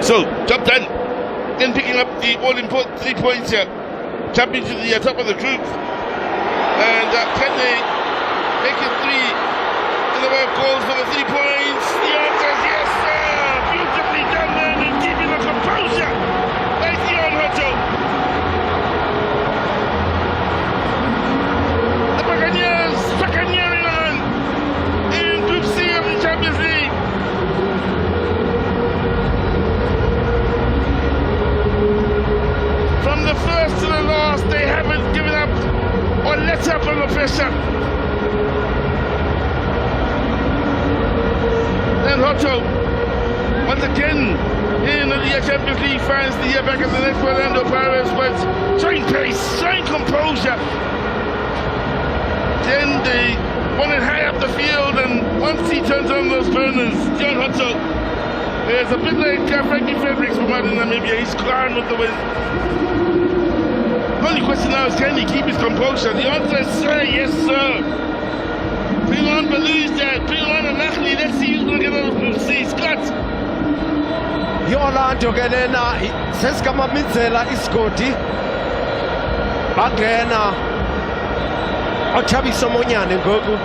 So, job done. Then picking up the all-important 3 points here. Jumping to the top of the group. And can they make it 3 in the way of goals for the 3 points? The answer is yes, sir! Beautifully done there and keeping the composure by Deon Hotto. The Buccaneers buccaneering on in Group C of the Champions League. From the first to the last, they haven't given up or let up on the pressure. Then Hotto, once again, in the Champions League finds the year back at the next Orlando Pirates, but showing pace, showing composure. Then they want it high up the field, and once he turns on those burners, Deon Hotto, it's a bit like Frankie Fredericks from Namibia, he's crying with the wind. The only question now is, can he keep his composure? The answer is, sir, yes, sir. Bring on ℂ𝔸𝔽 ℂ𝕙𝕒𝕡𝕚𝕠𝕟𝕤 let's see who's going to get out of Group C. Scott. Yolanda ngenena sesikamaminzela isigodi bangena othabisa omonyane ngoku